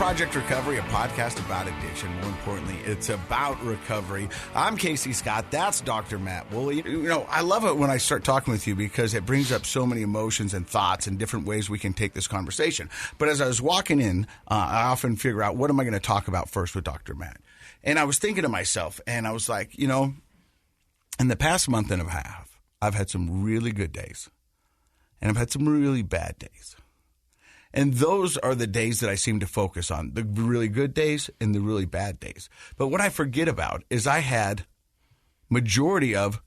Project Recovery, a podcast about addiction. More importantly, it's about recovery. I'm Casey Scott. That's Dr. Matt Woolley. You know, I love it when I start talking with you because it brings up so many emotions and thoughts and different ways we can take this conversation. But as I was walking in, I often figure out, what am I going to talk about first with Dr. Matt? And I was thinking to myself, and I was like, you know, in the past month and a half, I've had some really good days, and I've had some really bad days. And those are the days that I seem to focus on, the really good days and the really bad days. But what I forget about is I had majority of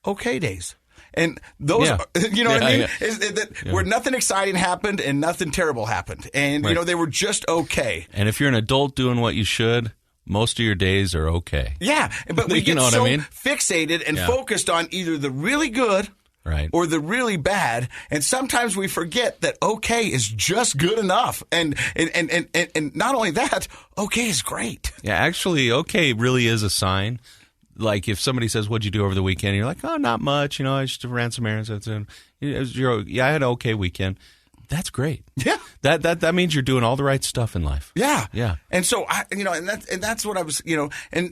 okay days. And those, you know what I mean? Is that where nothing exciting happened and nothing terrible happened. And, you know, they were just okay. And if you're an adult doing what you should, most of your days are okay. Yeah. But we get fixated and focused on either the really good or the really bad, and sometimes we forget that okay is just good enough. And not only that, okay is great. Yeah, actually, okay really is a sign. Like if somebody says, "What'd you do over the weekend?" You're like, "Oh, not much. You know, I just ran some errands." I had an okay weekend. That's great. Yeah. That means you're doing all the right stuff in life. Yeah. Yeah. And so that's what I was,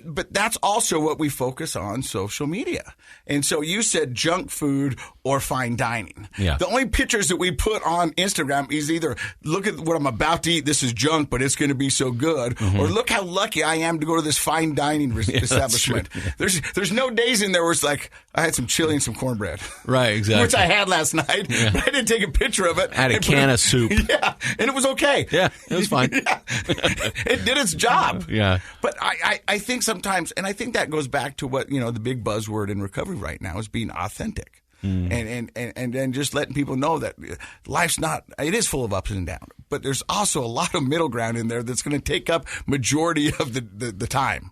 but that's also what we focus on social media. And so you said junk food or fine dining. Yeah. The only pictures that we put on Instagram is either look at what I'm about to eat, this is junk, but it's going to be so good, or look how lucky I am to go to this fine dining establishment. There's no days in there where it's like I had some chili and some cornbread. Right, exactly. Which I had last night, but I didn't take a picture of it. I had a can of soup. Yeah, and it was okay. Yeah, it was fine. It did its job. Yeah. But I think sometimes, and I think that goes back to what, the big buzzword in recovery right now is being authentic. And then just letting people know that life's it is full of ups and downs, but there's also a lot of middle ground in there that's going to take up majority of the time.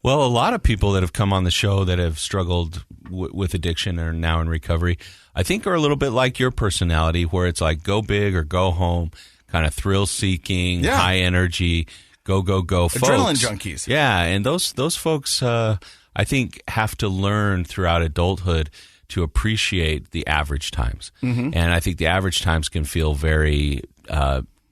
Well, a lot of people that have come on the show that have struggled with addiction and are now in recovery, I think are a little bit like your personality, where it's like go big or go home, kind of thrill-seeking, high energy, go folks. Adrenaline junkies. Yeah, and those folks, I think, have to learn throughout adulthood to appreciate the average times. And I think the average times can feel very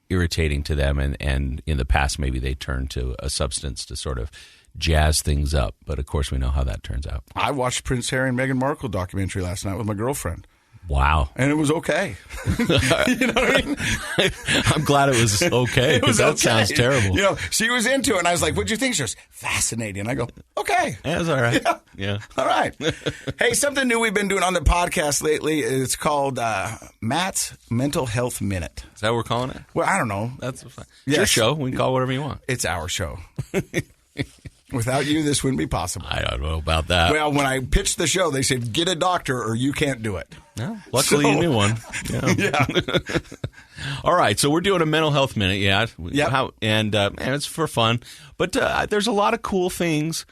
irritating to them, and in the past maybe they turn to a substance to sort of jazz things up. But, of course, we know how that turns out. I watched Prince Harry and Meghan Markle documentary last night with my girlfriend. Wow. And it was okay. You know what I mean? I'm glad it was okay, because that sounds terrible. She was into it, and I was like, what'd you think? She was fascinating. I go, okay. Yeah, that's all right. Yeah. All right. Hey, something new we've been doing on the podcast lately, it's called Matt's Mental Health Minute. Is that what we're calling it? Well, I don't know. That's fine. It's your show. We can call it whatever you want. It's our show. Without you, this wouldn't be possible. I don't know about that. Well, when I pitched the show, they said, get a doctor or you can't do it. No, luckily you knew one. Yeah. All right, so we're doing a mental health minute, Yep. And it's for fun. But there's a lot of cool things.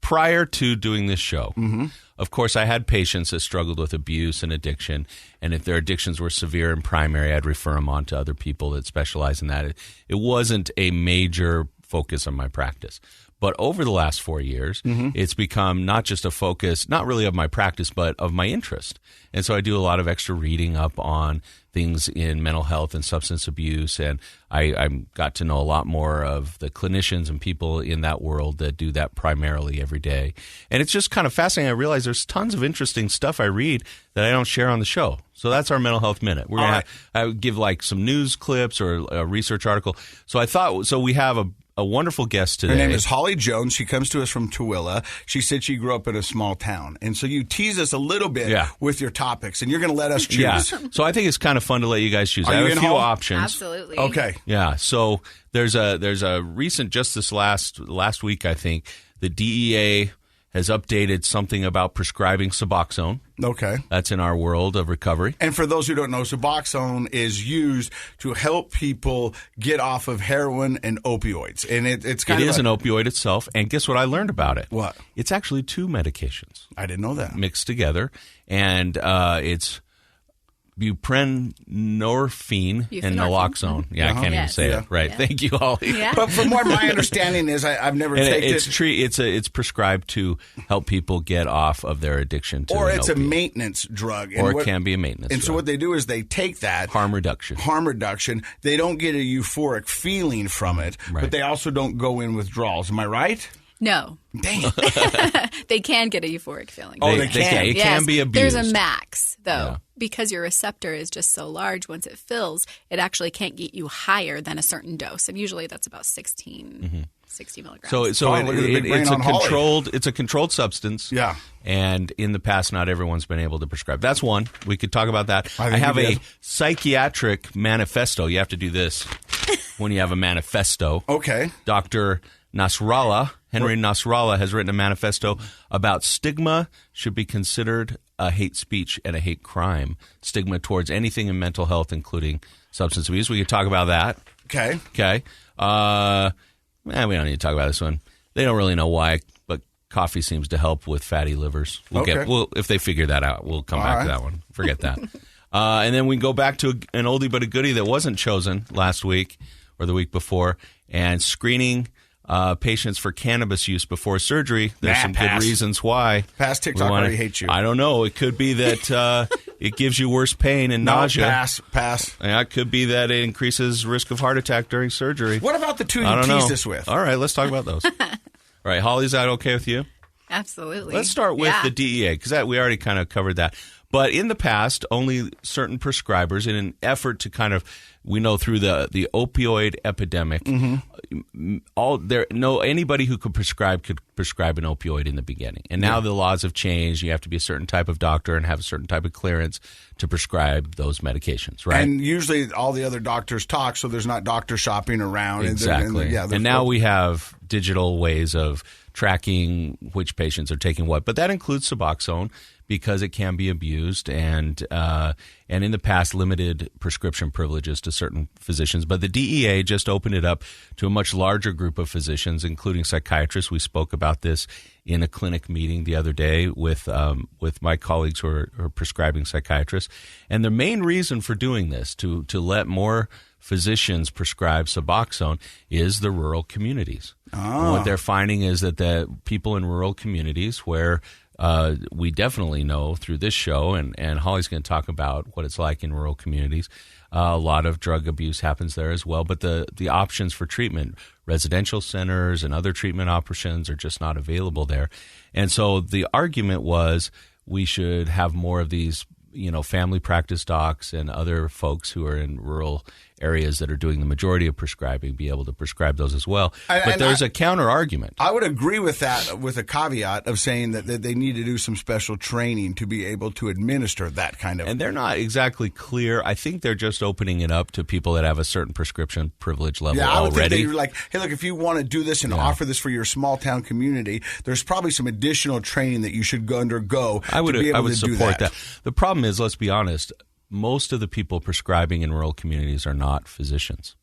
Prior to doing this show, of course, I had patients that struggled with abuse and addiction, and if their addictions were severe and primary, I'd refer them on to other people that specialize in that. It wasn't a major focus on my practice. But over the last 4 years, it's become not just a focus, not really of my practice, but of my interest. And so I do a lot of extra reading up on things in mental health and substance abuse, and I got to know a lot more of the clinicians and people in that world that do that primarily every day. And it's just kind of fascinating. I realize there's tons of interesting stuff I read that I don't share on the show. So that's our Mental Health Minute. We're going to give like some news clips or a research article. So I thought, we have a wonderful guest today. Her name is Holly Jones. She comes to us from Tooele. She said she grew up in a small town. And so you tease us a little bit with your topics, and you're going to let us choose. Yeah. So I think it's kind of fun to let you guys choose. I have a few options. Absolutely. Okay. Yeah. So there's a recent, just this last week, I think, the DEA has updated something about prescribing Suboxone. Okay. That's in our world of recovery. And for those who don't know, Suboxone is used to help people get off of heroin and opioids. And it's kind of an opioid itself. And guess what I learned about it? What? It's actually two medications. I didn't know that. Mixed together. And it's buprenorphine and naloxone. Yeah, I can't even say it. Right. Yeah. Thank you, Holly. Yeah. But from what my understanding is, I've never taken it. It's prescribed to help people get off of their addiction to or it's a maintenance drug. Or it can be a maintenance drug. And so what they do is they take that. Harm reduction. They don't get a euphoric feeling from it, but they also don't go in withdrawals. Am I right? No. Dang it. They can get a euphoric feeling. Oh, they can. It can be abused. There's a max, though. Because your receptor is just so large, once it fills, it actually can't get you higher than a certain dose. And usually that's about 60 milligrams. So it's a controlled substance. Yeah. And in the past, not everyone's been able to prescribe. That's one. We could talk about that. I have a psychiatric manifesto. You have to do this when you have a manifesto. Okay. Dr. Henry Nasrallah has written a manifesto about stigma should be considered a hate speech and a hate crime. Stigma towards anything in mental health, including substance abuse. We could talk about that. Okay. We don't need to talk about this one. They don't really know why, but coffee seems to help with fatty livers. If they figure that out, we'll come back to that one. Forget that. And then we can go back to an oldie but a goodie that wasn't chosen last week or the week before, and screening patients for cannabis use before surgery. There's some good reasons why. Pass TikTok already hates you. I don't know. It could be that it gives you worse pain and nausea. Pass. Yeah, it could be that it increases risk of heart attack during surgery. What about the two you teased us with? All right, let's talk about those. All right, Holly, is that okay with you? Absolutely. Let's start with the DEA, because we already kind of covered that. But in the past, only certain prescribers, in an effort to we know through the opioid epidemic, anybody who could prescribe an opioid in the beginning. And now the laws have changed. You have to be a certain type of doctor and have a certain type of clearance to prescribe those medications, right? And usually all the other doctors talk, so there's not doctor shopping around. Exactly. And now we have digital ways of tracking which patients are taking what. But that includes Suboxone, because it can be abused, and in the past limited prescription privileges to certain physicians. But the DEA just opened it up to a much larger group of physicians, including psychiatrists. We spoke about this in a clinic meeting the other day with my colleagues who are prescribing psychiatrists. And the main reason for doing this, to let more physicians prescribe Suboxone, is the rural communities. And what they're finding is that the people in rural communities where we definitely know through this show, and Holly's going to talk about what it's like in rural communities. A lot of drug abuse happens there as well, but the options for treatment, residential centers and other treatment options, are just not available there. And so the argument was we should have more of these, family practice docs and other folks who are in rural areas that are doing the majority of prescribing be able to prescribe those as well. But there's a counter argument. I would agree with that, with a caveat of saying that they need to do some special training to be able to administer that kind of. And they're not exactly clear. I think they're just opening it up to people that have a certain prescription privilege level already. I would think they're like, hey, look, if you want to do this and offer this for your small town community, there's probably some additional training that you should undergo I would to be able to support do that. The problem is, let's be honest, most of the people prescribing in rural communities are not physicians.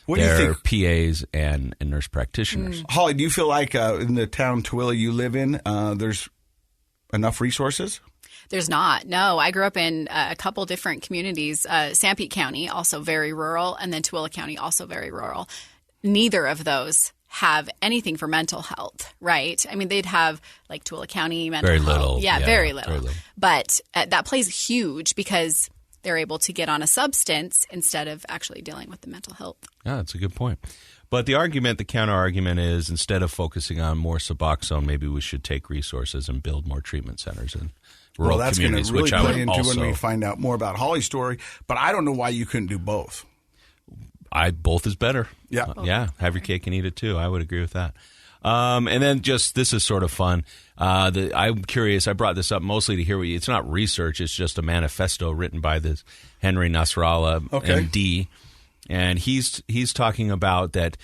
They're PAs and nurse practitioners. Holly, do you feel like in the town Tooele you live in, there's enough resources? There's not. No, I grew up in a couple different communities. Sanpete County, also very rural, and then Tooele County, also very rural. Neither of those have anything for mental health, right? I mean, they'd have like Tooele County mental health. Very little. Yeah, very little. But that plays huge because they're able to get on a substance instead of actually dealing with the mental health. Yeah, that's a good point. But the counter argument is, instead of focusing on more Suboxone, maybe we should take resources and build more treatment centers in rural communities. Well, that's going to really play into when we find out more about Holly's story. But I don't know why you couldn't do both. Both is better. Yeah. Yeah. Have your cake and eat it too. I would agree with that. And then this is sort of fun. I'm curious. I brought this up mostly to hear it's not research. It's just a manifesto written by this Henry Nasrallah, MD. And he's talking about that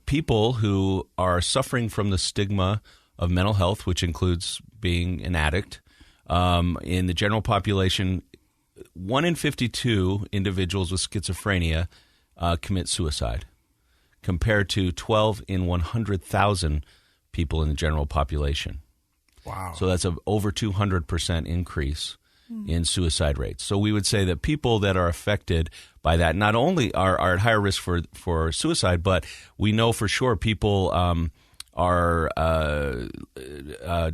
people who are suffering from the stigma of mental health, which includes being an addict, in the general population, 1 in 52 individuals with schizophrenia commit suicide, compared to 12 in 100,000 people in the general population. Wow. So that's over 200% increase in suicide rates. So we would say that people that are affected by that not only are at higher risk for suicide, but we know for sure people are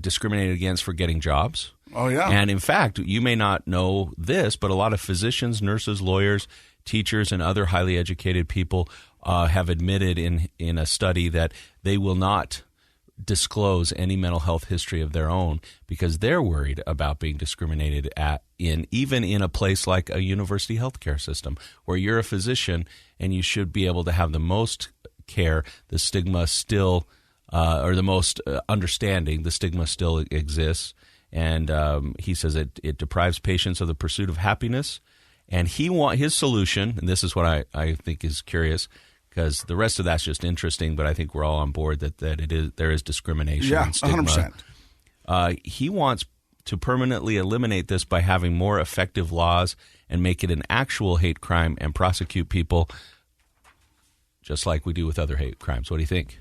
discriminated against for getting jobs. Oh, yeah. And in fact, you may not know this, but a lot of physicians, nurses, lawyers, teachers, and other highly educated people have admitted in a study that they will not disclose any mental health history of their own because they're worried about being discriminated even in a place like a university healthcare system where you're a physician and you should be able to have the most care. The stigma still, or the most understanding, the stigma still exists. And he says it deprives patients of the pursuit of happiness. And his solution, and this is what I think is curious, because the rest of that's just interesting, but I think we're all on board that there is discrimination and stigma. 100%. He wants to permanently eliminate this by having more effective laws and make it an actual hate crime and prosecute people just like we do with other hate crimes. What do you think?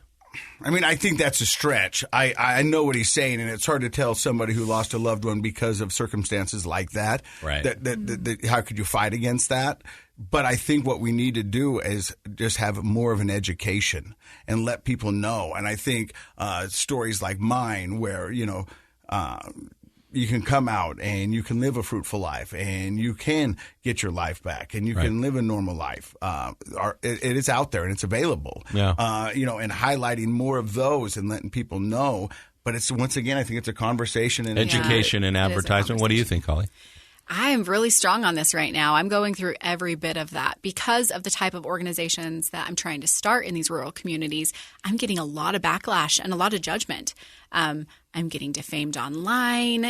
I mean, I think that's a stretch. I know what he's saying, and it's hard to tell somebody who lost a loved one because of circumstances like that. Right. That how could you fight against that? But I think what we need to do is just have more of an education and let people know. And I think stories like mine where, you can come out and you can live a fruitful life and you can get your life back and you can live a normal life. It is out there and it's available. Yeah. And highlighting more of those and letting people know. But it's once again, I think it's a conversation and education and advertisement. What do you think, Holly? I am really strong on this right now. I'm going through every bit of that because of the type of organizations that I'm trying to start in these rural communities. I'm getting a lot of backlash and a lot of judgment. I'm getting defamed online.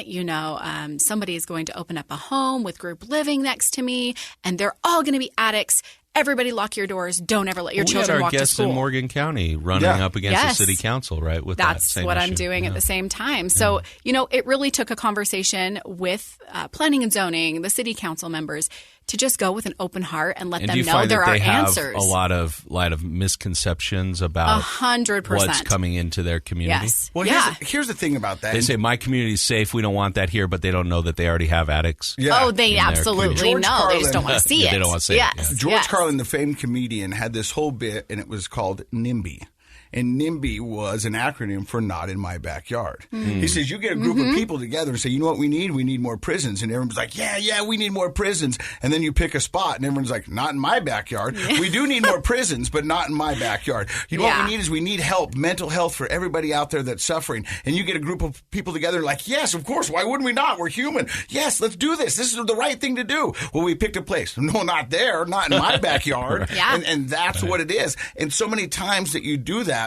Somebody is going to open up a home with group living next to me, and they're all going to be addicts. Everybody lock your doors. Don't ever let your children walk to school. We had our guests in Morgan County running up against the city council, right? With That's that what issue. I'm doing at the same time. So, it really took a conversation with planning and zoning, the city council members, to just go with an open heart and let them know there are answers. A lot of misconceptions about 100% what's coming into their community. Yes. Well, here's the thing about that. They say my community's safe. We don't want that here, but they don't know that they already have addicts. Yeah. Oh, they absolutely know. They just don't want to see it. They don't want to see it. Yeah. George Carlin, the famed comedian, had this whole bit, and it was called NIMBY. And NIMBY was an acronym for Not in My Backyard. Mm. He says, you get a group of people together and say, you know what we need? We need more prisons. And everyone's like, yeah, we need more prisons. And then you pick a spot and everyone's like, not in my backyard. Yeah. We do need more prisons, but not in my backyard. You know what we need is we need help, mental health for everybody out there that's suffering. And you get a group of people together like, yes, of course. Why wouldn't we not? We're human. Yes, let's do this. This is the right thing to do. Well, we picked a place. No, not there. Not in my backyard. Yeah. And that's what it is. And so many times that you do that,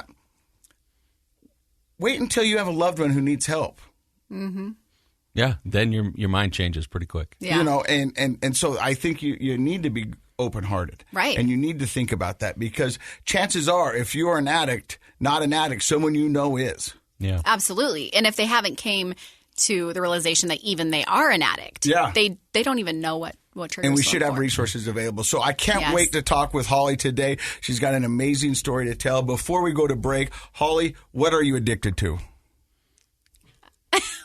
wait until you have a loved one who needs help. Mm-hmm. Yeah, then your mind changes pretty quick. Yeah. And so I think you need to be open-hearted. Right. And you need to think about that because chances are if you are an addict, not an addict, someone you know is. Yeah. Absolutely. And if they haven't came to the realization that even they are an addict, they don't even know what triggers. And we should have resources available. So I can't wait to talk with Holly today. She's got an amazing story to tell. Before we go to break, Holly, what are you addicted to?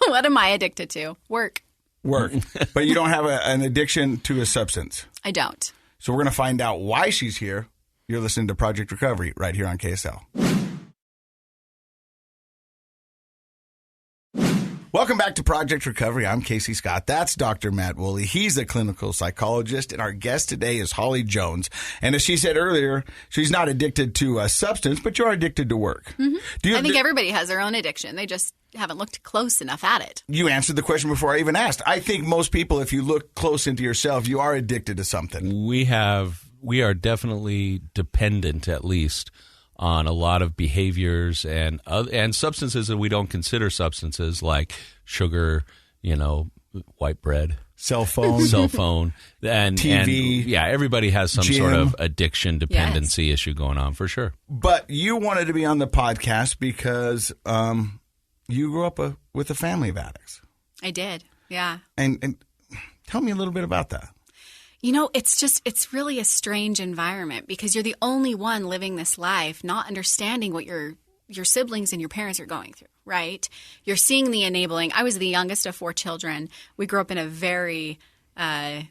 What am I addicted to? Work. But you don't have an addiction to a substance. I don't. So we're going to find out why she's here. You're listening to Project Recovery right here on KSL. Welcome back to Project Recovery. I'm Casey Scott. That's Dr. Matt Woolley. He's a clinical psychologist, and our guest today is Holly Jones. And as she said earlier, she's not addicted to a substance, but you're addicted to work. Mm-hmm. I think everybody has their own addiction. They just haven't looked close enough at it. You answered the question before I even asked. I think most people, if you look close into yourself, you are addicted to something. We are definitely dependent, at least, on a lot of behaviors and substances that we don't consider substances, like sugar, white bread, cell phone, and TV. And, everybody has some sort of addiction dependency issue going on for sure. But you wanted to be on the podcast because you grew up with a family of addicts. I did, yeah. And tell me a little bit about that. It's really a strange environment because you're the only one living this life, not understanding what your siblings and your parents are going through, right? You're seeing the enabling. I was the youngest of 4 children. We grew up in a very, I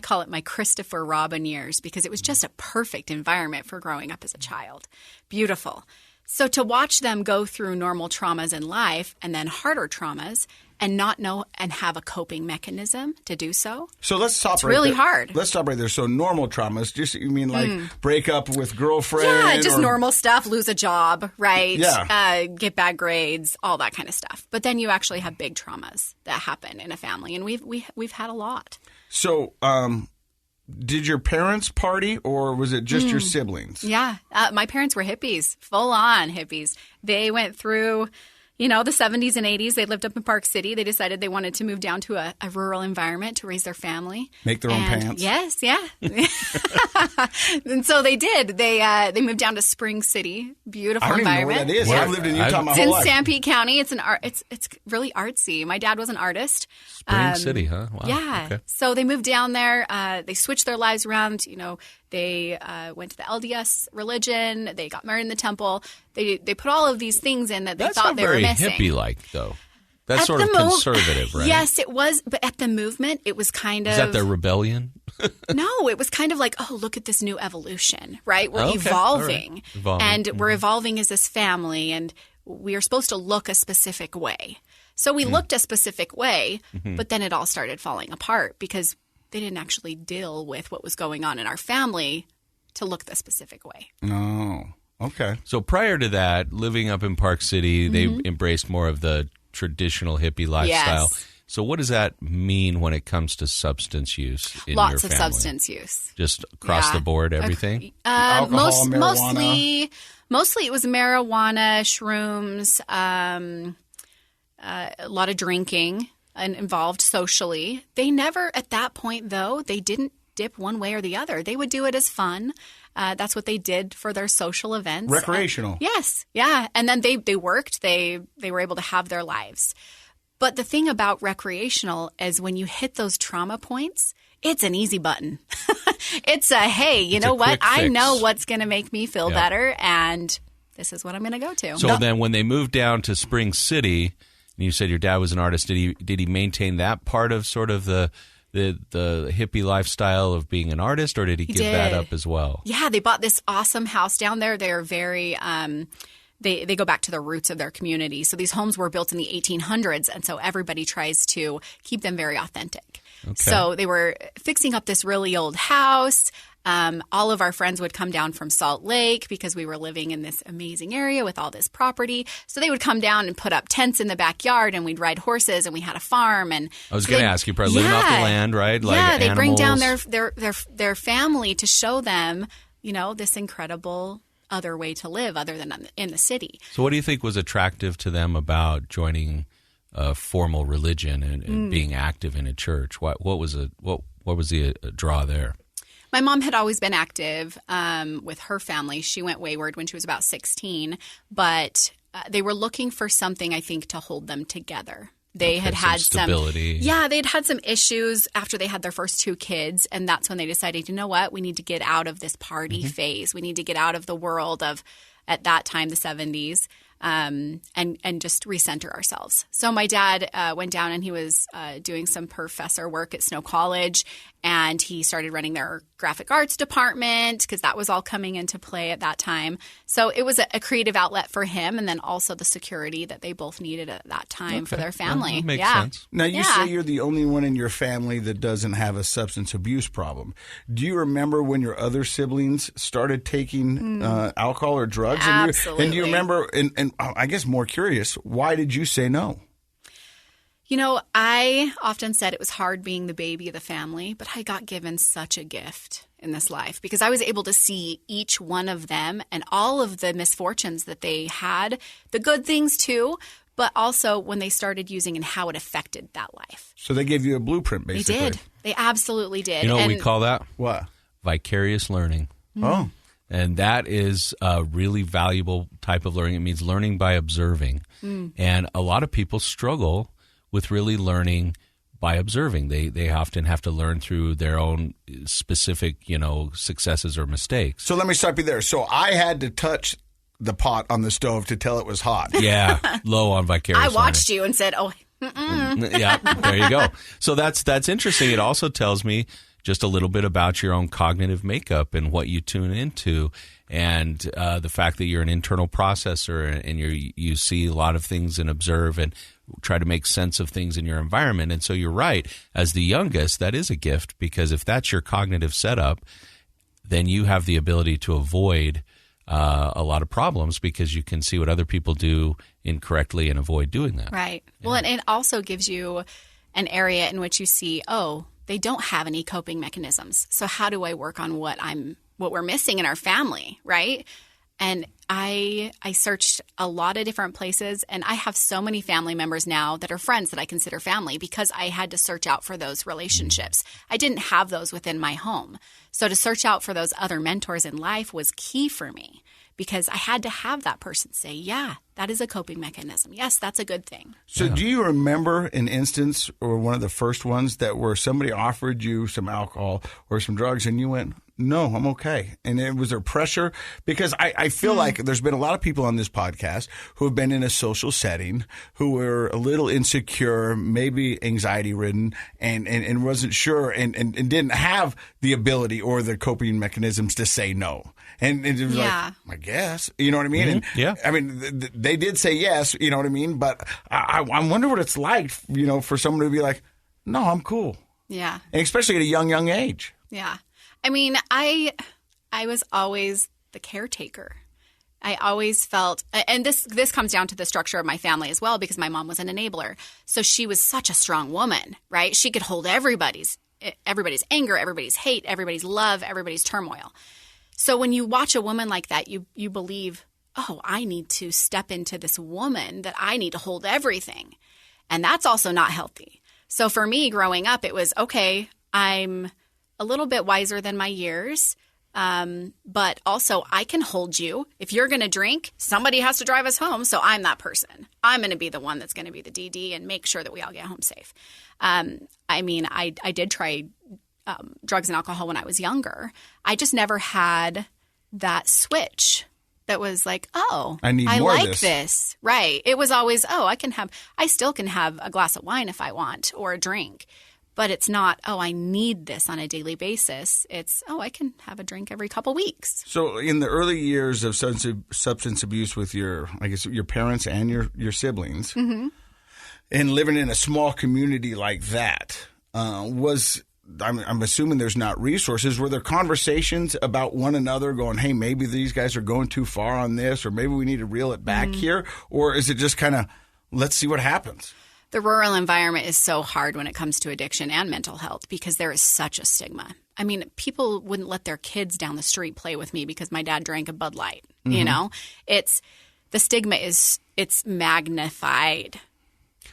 call it my Christopher Robin years, because it was just a perfect environment for growing up as a child. Beautiful. So to watch them go through normal traumas in life and then harder traumas and not know and have a coping mechanism to do so. So let's stop it's right really there. hard. Let's stop right there. So normal traumas, just you mean like break up with girlfriend? Yeah, just or... normal stuff, lose a job, right? Yeah. Get bad grades, all that kind of stuff. But then you actually have big traumas that happen in a family, and we've had a lot. So did your parents party, or was it just your siblings? Yeah. My parents were hippies, full-on hippies. They went through, the 70s and 80s. They lived up in Park City. They decided they wanted to move down to a rural environment to raise their family. Make their own pants? Yes, yeah. And so they did. They moved down to Spring City. Beautiful I don't environment. even know where that is. I've lived in Utah my It's whole in life. Sanpete County. It's it's really artsy. My dad was an artist. Spring City, huh? Wow. Yeah. Okay. So they moved down there. They switched their lives around. They went to the LDS religion. They got married in the temple. They put all of these things in that they thought they were missing. That's not very hippie-like, though. That's At sort of the mo- conservative, right? Yes, it was. But at the movement, it was kind of... Is that their rebellion? No, it was kind of like, oh, look at this new evolution, right? We're Okay. evolving. All right. Evolving. And we're evolving as this family, and we are supposed to look a specific way. So we looked a specific way, but then it all started falling apart because they didn't actually deal with what was going on in our family to look the specific way. Oh, okay. So prior to that, living up in Park City, they embraced more of the traditional hippie lifestyle. Yes. So what does that mean when it comes to substance use in your Lots of family? substance use. Just across the board, everything? Alcohol, marijuana? Mostly it was marijuana, shrooms, a lot of drinking and involved socially. They never, at that point though, they didn't dip one way or the other. They would do it as fun. That's what they did for their social events. Recreational. Yes. Yeah. And then they worked. They were able to have their lives. But the thing about recreational is when you hit those trauma points, it's an easy button. It's a, hey, you know what? I know what's going to make me feel better, and this is what I'm going to go to. So then when they moved down to Spring City, and you said your dad was an artist, did he maintain that part of sort of the hippie lifestyle of being an artist, or did he give that up as well? Yeah, they bought this awesome house down there. They're very they go back to the roots of their community. So these homes were built in the 1800s, and so everybody tries to keep them very authentic. Okay. So they were fixing up this really old house. All of our friends would come down from Salt Lake because we were living in this amazing area with all this property. So they would come down and put up tents in the backyard, and we'd ride horses, and we had a farm. And I was going to ask you, probably living off the land, right? Like they bring down animals. their family to show them, this incredible other way to live other than in the city. So what do you think was attractive to them about joining a formal religion and being active in a church? What was the draw there? My mom had always been active with her family. She went wayward when she was about 16, but they were looking for something, I think, to hold them together. They had had some stability. they'd had some issues after they had their first 2 kids, and that's when they decided, you know what, we need to get out of this party phase. We need to get out of the world of, at that time, the 70s. And just recenter ourselves. So my dad went down and he was doing some professor work at Snow College, and he started running their graphic arts department because that was all coming into play at that time. So it was a creative outlet for him, and then also the security that they both needed at that time for their family. That makes sense. Now, you say you're the only one in your family that doesn't have a substance abuse problem. Do you remember when your other siblings started taking alcohol or drugs? Absolutely. And do you remember, and I guess more curious, why did you say no? I often said it was hard being the baby of the family, but I got given such a gift in this life because I was able to see each one of them and all of the misfortunes that they had, the good things too, but also when they started using and how it affected that life. So they gave you a blueprint, basically. They did. They absolutely did. You know what we call that? What? Vicarious learning. Oh. And that is a really valuable type of learning. It means learning by observing. And a lot of people struggle with really learning by observing. They often have to learn through their own specific, successes or mistakes. So let me stop you there. So I had to touch the pot on the stove to tell it was hot. Yeah, low on vicarious I watched learning. you and said, oh, Yeah, there you go. So that's interesting. It also tells me just a little bit about your own cognitive makeup and what you tune into, and the fact that you're an internal processor and you see a lot of things and observe and try to make sense of things in your environment. And so you're right. As the youngest, that is a gift, because if that's your cognitive setup, then you have the ability to avoid a lot of problems because you can see what other people do incorrectly and avoid doing that. right. Well, and it also gives you an area in which you see, oh, they don't have any coping mechanisms. So how do I work on what we're missing in our family, right? And I searched a lot of different places, and I have so many family members now that are friends that I consider family because I had to search out for those relationships. I didn't have those within my home. So to search out for those other mentors in life was key for me because I had to have that person say, yeah, that is a coping mechanism. Yes, that's a good thing. So do you remember an instance or one of the first ones that where somebody offered you some alcohol or some drugs and you went, no, I'm okay? And it was there pressure? Because I feel like there's been a lot of people on this podcast who have been in a social setting who were a little insecure, maybe anxiety ridden, and wasn't sure and didn't have the ability or the coping mechanisms to say no. And it was like, I guess, you know what I mean? And yeah. I mean, they did say yes, you know what I mean? But I wonder what it's like, you know, for someone to be like, no, I'm cool. Yeah. And especially at a young age. Yeah. I mean, I was always the caretaker. I always felt, and this comes down to the structure of my family as well, because my mom was an enabler. So she was such a strong woman, right? She could hold everybody's anger, everybody's hate, everybody's love, everybody's turmoil. So when you watch a woman like that, you believe, oh, I need to step into this woman that I need to hold everything. And that's also not healthy. So for me growing up, it was, okay, I'm a little bit wiser than my years, but also I can hold you. If you're going to drink, somebody has to drive us home, so I'm that person. I'm going to be the one that's going to be the DD and make sure that we all get home safe. I mean, I did try drugs and alcohol when I was younger. I just never had that switch that was like, oh, I like this. Right. It was always, oh, I still can have a glass of wine if I want or a drink. But it's not, oh, I need this on a daily basis. It's, oh, I can have a drink every couple weeks. So in the early years of substance abuse with your parents and your siblings, and living in a small community like that, I'm assuming there's not resources. Were there conversations about one another going, hey, maybe these guys are going too far on this, or maybe we need to reel it back here? Or is it just kind of, let's see what happens? The rural environment is so hard when it comes to addiction and mental health because there is such a stigma. I mean, people wouldn't let their kids down the street play with me because my dad drank a Bud Light. You know, the stigma it's magnified.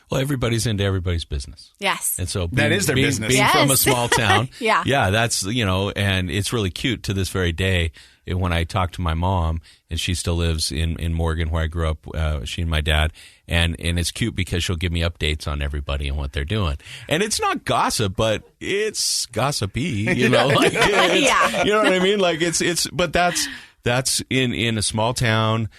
Well, everybody's into everybody's business. Yes. And so that is their business. Being from a small town. Yeah, that's, and it's really cute to this very day. When I talk to my mom, and she still lives in Morgan where I grew up, she and my dad, and it's cute because she'll give me updates on everybody and what they're doing. And it's not gossip, but it's gossipy, you know. Like you know what I mean? Like but that's in a small town.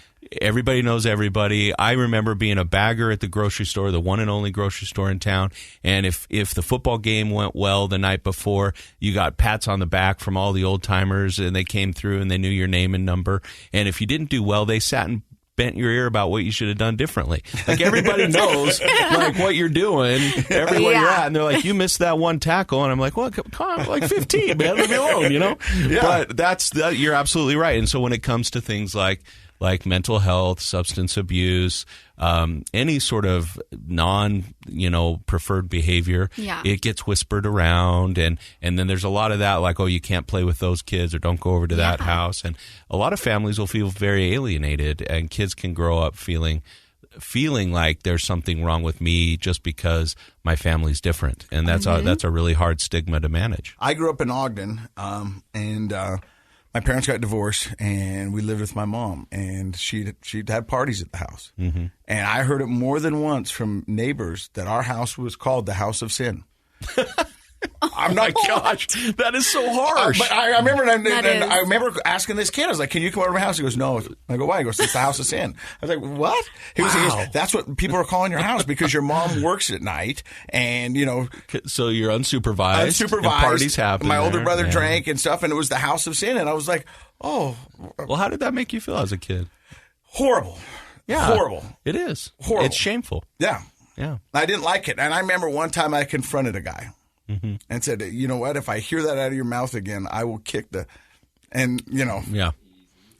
Everybody knows everybody. I remember being a bagger at the grocery store, the one and only grocery store in town. And if the football game went well the night before, you got pats on the back from all the old timers, and they came through and they knew your name and number. And if you didn't do well, they sat and bent your ear about what you should have done differently. Like everybody knows like what you're doing, everywhere you're at, and they're like, you missed that one tackle, and I'm like, well, come on, like 15, man, leave me alone, you know. But you're absolutely right. And so when it comes to things like mental health, substance abuse, any sort of preferred behavior, it gets whispered around. And then there's a lot of that, like, oh, you can't play with those kids or don't go over to that house. And a lot of families will feel very alienated, and kids can grow up feeling like there's something wrong with me just because my family's different. And that's a really hard stigma to manage. I grew up in Ogden, and my parents got divorced, and we lived with my mom, and she'd have parties at the house. And I heard it more than once from neighbors that our house was called the House of Sin. I'm not Gosh, that is so harsh. But I remember, I remember asking this kid. I was like, "Can you come over to my house?" He goes, "No." I go, "Why?" He goes, "It's the house of sin." I was like, "What?" He goes, "That's what people are calling your house because your mom works at night, and so you're unsupervised. And parties happen. My older brother drank and stuff, and it was the house of sin." And I was like, "Oh." Well, how did that make you feel as a kid? Horrible. Yeah, horrible. It is horrible. It's shameful. Yeah. Yeah. I didn't like it, and I remember one time I confronted a guy. And said, "You know what? If I hear that out of your mouth again, I will kick the." And yeah,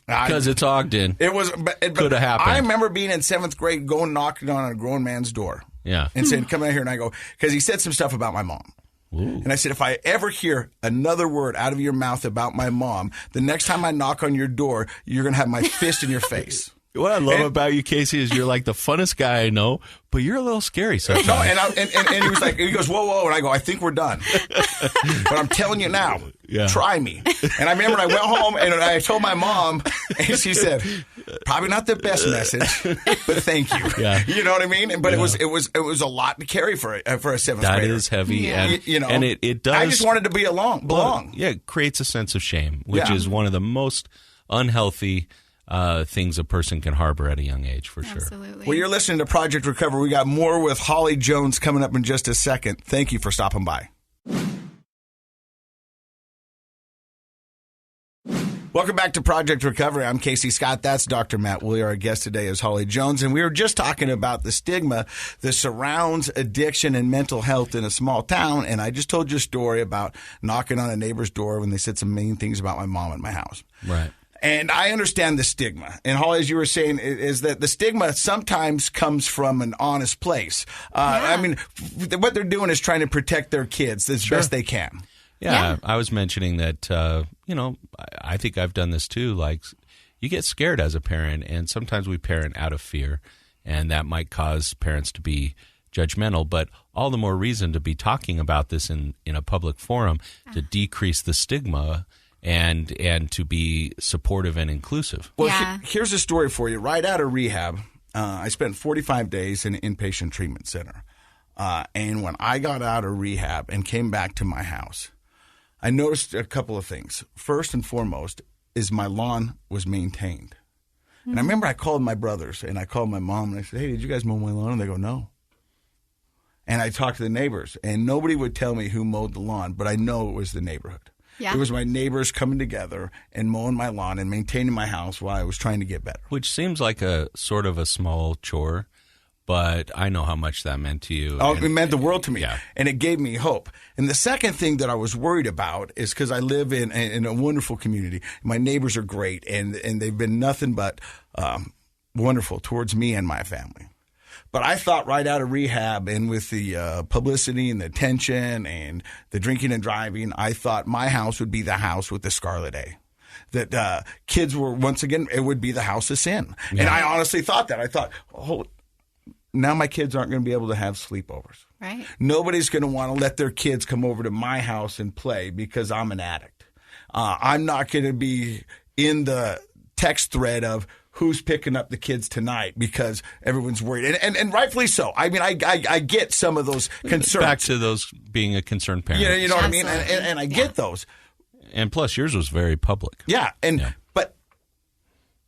because it's Ogden. It was could have happened. I remember being in 7th grade, going knocking on a grown man's door. Yeah, and saying, "Come out here," and I go, because he said some stuff about my mom. Ooh. And I said, "If I ever hear another word out of your mouth about my mom, the next time I knock on your door, you're gonna have my fist in your face." What I love about you, Casey, is you're like the funnest guy I know, but you're a little scary sometimes. No, and he was like, he goes, "Whoa," and I go, "I think we're done." But I'm telling you now, try me. And I remember I went home and I told my mom, and she said, "Probably not the best message, but thank you." Yeah. You know what I mean? But it was a lot to carry for a 7th grader. That is heavy, and it does. I just wanted to belong. Well, yeah, it creates a sense of shame, which is one of the most unhealthy things a person can harbor at a young age, for sure. Absolutely. Well, you're listening to Project Recover. We got more with Holly Jones coming up in just a second. Thank you for stopping by. Welcome back to Project Recovery. I'm Casey Scott. That's Dr. Matt Woolley. Our guest today is Holly Jones. And we were just talking about the stigma that surrounds addiction and mental health in a small town. And I just told you a story about knocking on a neighbor's door when they said some mean things about my mom at my house. Right. And I understand the stigma. And Holly, as you were saying, is that the stigma sometimes comes from an honest place. I mean, what they're doing is trying to protect their kids as best they can. Yeah, I was mentioning that, I think I've done this too. Like, you get scared as a parent, and sometimes we parent out of fear, and that might cause parents to be judgmental. But all the more reason to be talking about this in a public forum to decrease the stigma and to be supportive and inclusive. Well, here's a story for you. Right out of rehab, I spent 45 days in an inpatient treatment center. And when I got out of rehab and came back to my house, I noticed a couple of things. First and foremost is my lawn was maintained. Mm-hmm. And I remember I called my brothers and I called my mom and I said, "Hey, did you guys mow my lawn?" And they go, "No." And I talked to the neighbors, and nobody would tell me who mowed the lawn, but I know it was the neighborhood. Yeah. It was my neighbors coming together and mowing my lawn and maintaining my house while I was trying to get better. Which seems like a sort of a small chore, but I know how much that meant to you. Oh, it meant the world to me, and it gave me hope. And the second thing that I was worried about is because I live in a wonderful community. My neighbors are great, and they've been nothing but wonderful towards me and my family. But I thought right out of rehab and with the publicity and the attention and the drinking and driving, I thought my house would be the house with the scarlet A. That kids were, once again, it would be the house of sin. Yeah. And I honestly thought that. I thought, now my kids aren't going to be able to have sleepovers. Right. Nobody's going to want to let their kids come over to my house and play because I'm an addict. I'm not going to be in the text thread of who's picking up the kids tonight because everyone's worried. And rightfully so. I mean, I get some of those concerns. Back to those being a concerned parent. You know what I mean? And I get those. And plus, yours was very public. Yeah. But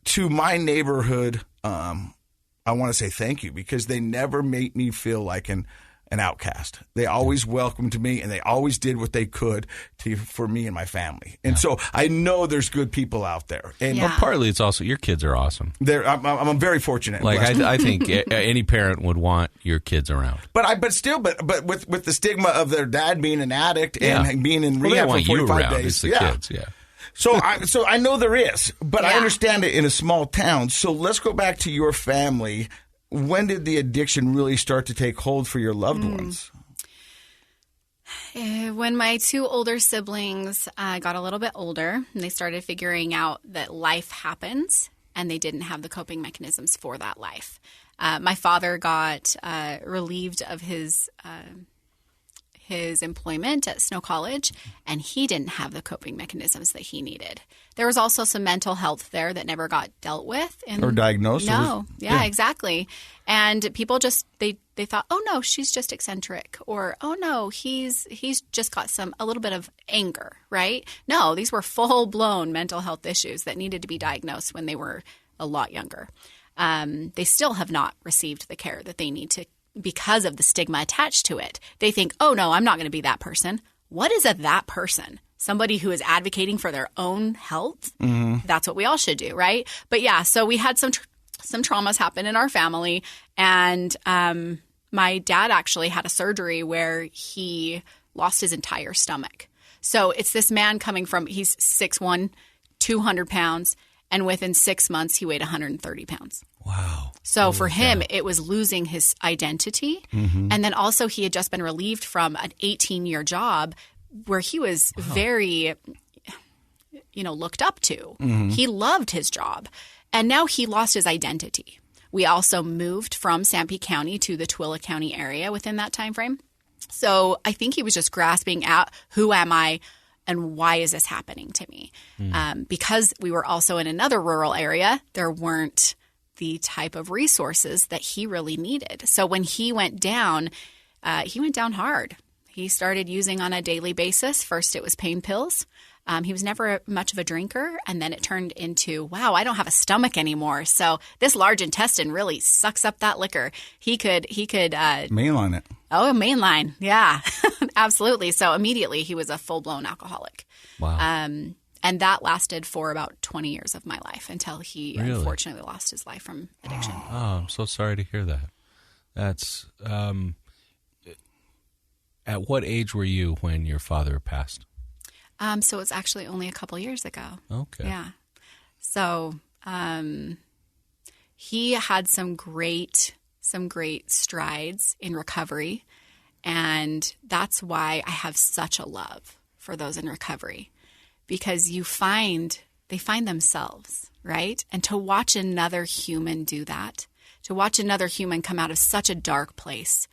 to my neighborhood, I want to say thank you because they never made me feel like an outcast. They always welcomed me, and they always did what they could for me and my family. And so I know there's good people out there. And well, partly it's also your kids are awesome. I'm very fortunate. Like I think any parent would want your kids around. But with the stigma of their dad being an addict and being in rehab for 45 days, it's the kids. Yeah. So I know there is, but I understand it in a small town. So let's go back to your family. When did the addiction really start to take hold for your loved ones? When my two older siblings got a little bit older, and they started figuring out that life happens, and they didn't have the coping mechanisms for that life. My father got relieved of his his employment at Snow College, and he didn't have the coping mechanisms that he needed. There was also some mental health there that never got dealt with. Or diagnosed. No. Yeah, exactly. And people just, they thought, oh, no, she's just eccentric. Or, oh, no, he's just got a little bit of anger, right? No, these were full-blown mental health issues that needed to be diagnosed when they were a lot younger. They still have not received the care that they need to because of the stigma attached to it. They think, oh, no, I'm not going to be that person. What is that person? Somebody who is advocating for their own health? Mm-hmm. That's what we all should do, right? But yeah, so we had some traumas happen in our family. And my dad actually had a surgery where he lost his entire stomach. So it's this man he's 6'1", 200 pounds. And within 6 months, he weighed 130 pounds. Wow. So for him, it was losing his identity. Mm-hmm. And then also he had just been relieved from an 18-year job where he was very, looked up to. Mm-hmm. He loved his job. And now he lost his identity. We also moved from Sanpete County to the Tooele County area within that time frame. So I think he was just grasping at, who am I? And why is this happening to me? Because we were also in another rural area, there weren't the type of resources that he really needed. So when he went down hard. He started using on a daily basis. First, it was pain pills. He was never much of a drinker. And then it turned into, wow, I don't have a stomach anymore. So this large intestine really sucks up that liquor. He could mainline it. Oh, mainline. Yeah, absolutely. So immediately he was a full-blown alcoholic. Wow. And that lasted for about 20 years of my life until he unfortunately lost his life from addiction. Oh, I'm so sorry to hear that. That's at what age were you when your father passed? So it's actually only a couple years ago. Okay. Yeah. So he had some great strides in recovery, and that's why I have such a love for those in recovery, because they find themselves, right? And to watch another human do that, to watch another human come out of such a dark place,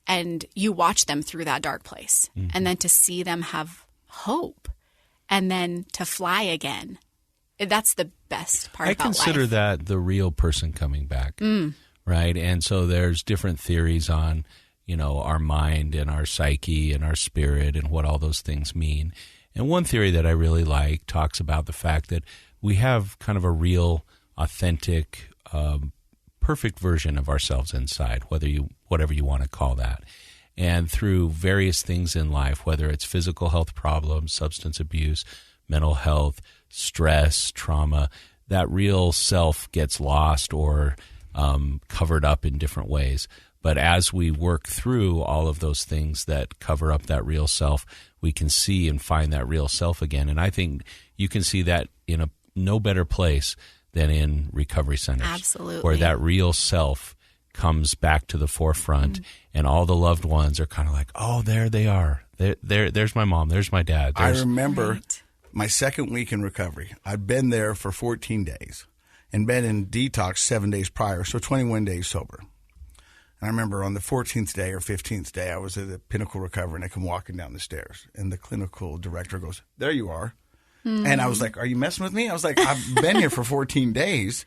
and you watch them through that dark place, mm-hmm. and then to see them have hope and then to fly again. That's the best part about life. I consider that the real person coming back, right? And so there's different theories on, our mind and our psyche and our spirit and what all those things mean. And one theory that I really like talks about the fact that we have kind of a real, authentic, perfect version of ourselves inside, whatever you want to call that. And through various things in life, whether it's physical health problems, substance abuse, mental health, stress, trauma, that real self gets lost or covered up in different ways. But as we work through all of those things that cover up that real self, we can see and find that real self again. And I think you can see that in no better place than in recovery centers. Absolutely. Where that real self comes back to the forefront, and all the loved ones are kind of like, oh, there they are. There's my mom. There's my dad. I remember my second week in recovery. I'd been there for 14 days and been in detox 7 days prior, so 21 days sober. And I remember on the 14th day or 15th day, I was at the Pinnacle Recovery, and I come walking down the stairs, and the clinical director goes, there you are. And I was like, are you messing with me? I was like, I've been here for 14 days.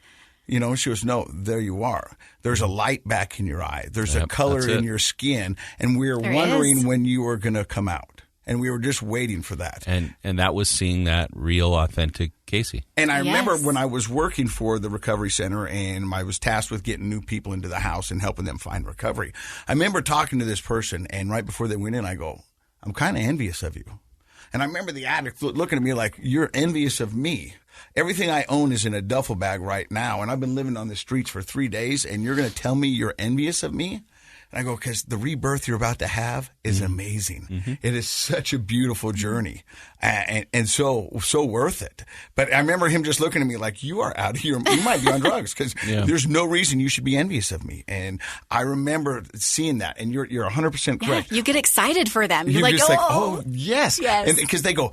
She goes, no, there you are. There's a light back in your eye. There's a color in your skin. And we were wondering when you were going to come out. And we were just waiting for that. And that was seeing that real, authentic Casey. And I remember when I was working for the recovery center and I was tasked with getting new people into the house and helping them find recovery. I remember talking to this person, and right before they went in, I go, I'm kind of envious of you. And I remember the addict looking at me like, you're envious of me. Everything I own is in a duffel bag right now, and I've been living on the streets for 3 days, and you're going to tell me you're envious of me? And I go, because the rebirth you're about to have is amazing. Mm-hmm. It is such a beautiful journey and so worth it. But I remember him just looking at me like, you are out of here. You might be on drugs because there's no reason you should be envious of me. And I remember seeing that, and you're 100% correct. You get excited for them. You're like, just like, oh, yes. And because they go,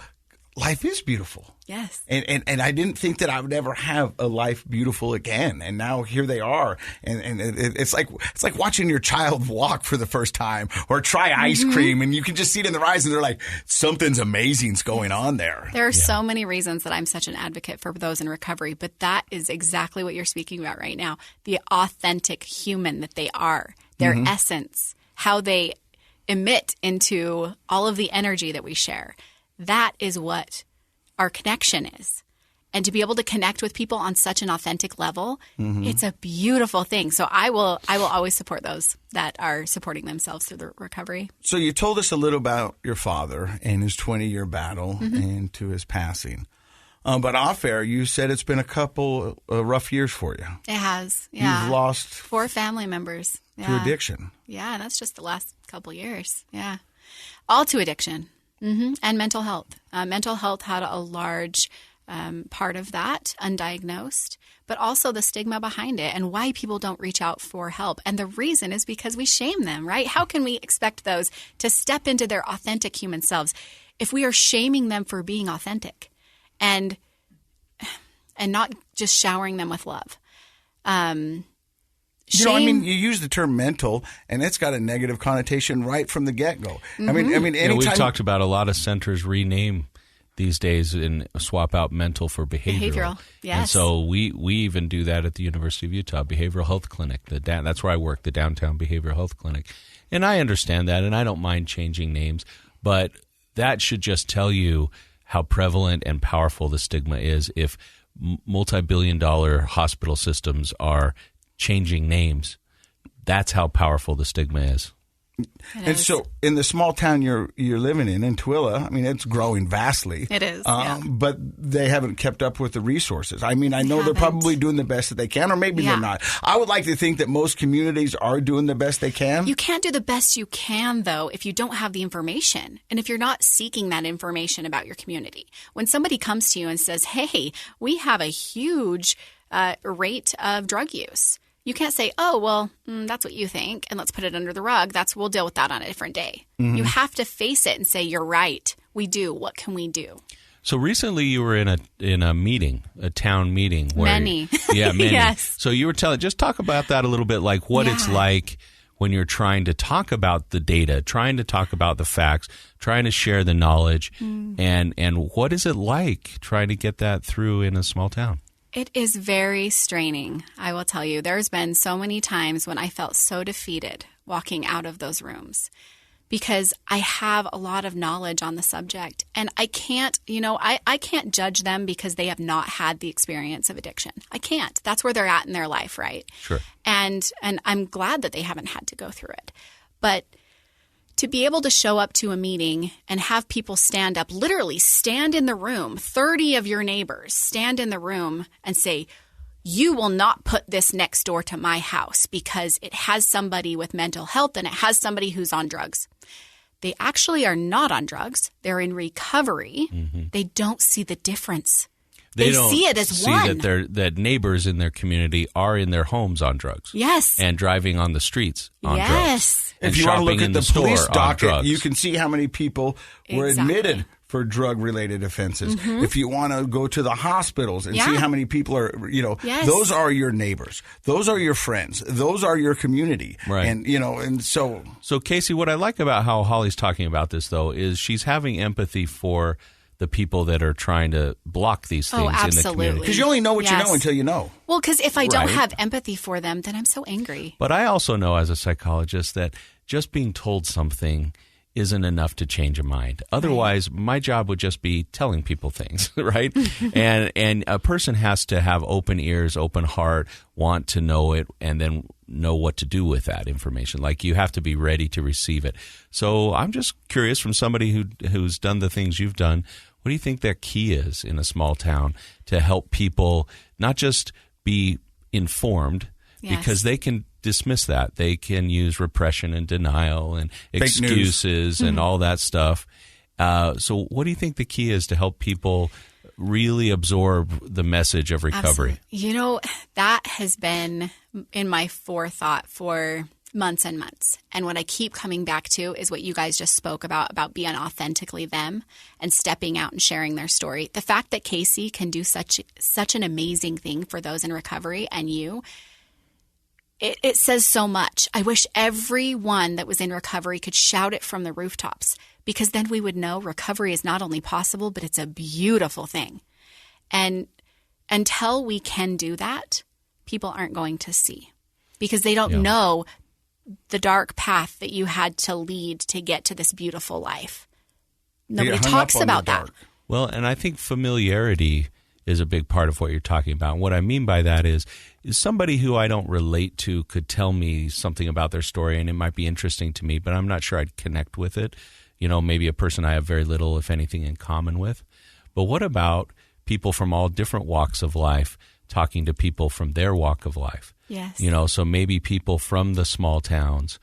life is beautiful. Yes. And I didn't think that I would ever have a life beautiful again. And now here they are. And it's like watching your child walk for the first time or try ice cream. And you can just see it in their eyes. And they're like, something's amazing's going on there. There are so many reasons that I'm such an advocate for those in recovery. But that is exactly what you're speaking about right now. The authentic human that they are, their essence, how they emit into all of the energy that we share. That is what our connection is. And to be able to connect with people on such an authentic level, it's a beautiful thing. So I will always support those that are supporting themselves through the recovery. So you told us a little about your father and his 20-year battle and to his passing. But off air, you said it's been a couple rough years for you. It has, yeah. You've lost 4 family members. to addiction. Yeah, that's just the last couple years. Yeah. All to addiction. And mental health. Mental health had a large part of that, undiagnosed, but also the stigma behind it and why people don't reach out for help. And the reason is because we shame them, right? How can we expect those to step into their authentic human selves if we are shaming them for being authentic and not just showering them with love? You know, I mean, you use the term mental, and it's got a negative connotation right from the get-go. I mean, anytime we've talked about a lot of centers rename these days and swap out mental for behavioral. Yes. And so we even do that at the University of Utah Behavioral Health Clinic. That's where I work, the Downtown Behavioral Health Clinic. And I understand that, and I don't mind changing names, but that should just tell you how prevalent and powerful the stigma is if multi-billion-dollar hospital systems are changing names. That's how powerful the stigma is. And so in the small town you're living in Tooele, I mean, it's growing vastly. It is, but they haven't kept up with the resources. I mean, I know they're probably doing the best that they can, or maybe they're not. I would like to think that most communities are doing the best they can. You can't do the best you can, though, if you don't have the information and if you're not seeking that information about your community. When somebody comes to you and says, hey, we have a huge rate of drug use, you can't say, oh, well, that's what you think, and let's put it under the rug. We'll deal with that on a different day. You have to face it and say, you're right. We do. What can we do? So recently you were in a meeting, a town meeting. Many. Many. Yes. So you were just talk about that a little bit, like what it's like when you're trying to talk about the data, trying to talk about the facts, trying to share the knowledge, and what is it like trying to get that through in a small town? It is very straining, I will tell you. There's been so many times when I felt so defeated walking out of those rooms because I have a lot of knowledge on the subject and I can't, I can't judge them because they have not had the experience of addiction. I can't. That's where they're at in their life, right? Sure. And I'm glad that they haven't had to go through it. But to be able to show up to a meeting and have people stand up, literally stand in the room, 30 of your neighbors stand in the room and say, you will not put this next door to my house because it has somebody with mental health and it has somebody who's on drugs. They actually are not on drugs. They're in recovery. They don't see the difference. They don't see it as see one. that neighbors in their community are in their homes on drugs. Yes. And driving on the streets on drugs. And if you want to look shopping at in the police store on docket, drugs. you can see how many people were admitted for drug-related offenses. If you want to go to the hospitals and see how many people are, those are your neighbors. Those are your friends. Those are your community. Right. And so... So, Casey, what I like about how Holly's talking about this, though, is she's having empathy for the people that are trying to block these things in the community. Because you only know what you know until you know. Well, because if I don't have empathy for them, then I'm so angry. But I also know as a psychologist that just being told something isn't enough to change a mind. Otherwise, my job would just be telling people things, right? and a person has to have open ears, open heart, want to know it, and then know what to do with that information. Like you have to be ready to receive it. So I'm just curious from somebody who's done the things you've done, what do you think that key is in a small town to help people not just be informed, because they can dismiss that. They can use repression and denial and excuses and all that stuff. So what do you think the key is to help people really absorb the message of recovery? Absolutely. That has been in my forethought for months and months. And what I keep coming back to is what you guys just spoke about being authentically them and stepping out and sharing their story. The fact that Casey can do such an amazing thing for those in recovery and you, it says so much. I wish everyone that was in recovery could shout it from the rooftops, because then we would know recovery is not only possible, but it's a beautiful thing. And until we can do that, people aren't going to see, because they don't know the dark path that you had to lead to get to this beautiful life. Nobody talks about that. Well, and I think familiarity is a big part of what you're talking about. What I mean by that is somebody who I don't relate to could tell me something about their story, and it might be interesting to me, but I'm not sure I'd connect with it. You know, maybe a person I have very little, if anything, in common with. But what about people from all different walks of life talking to people from their walk of life? Yes. You know, so maybe people from the small towns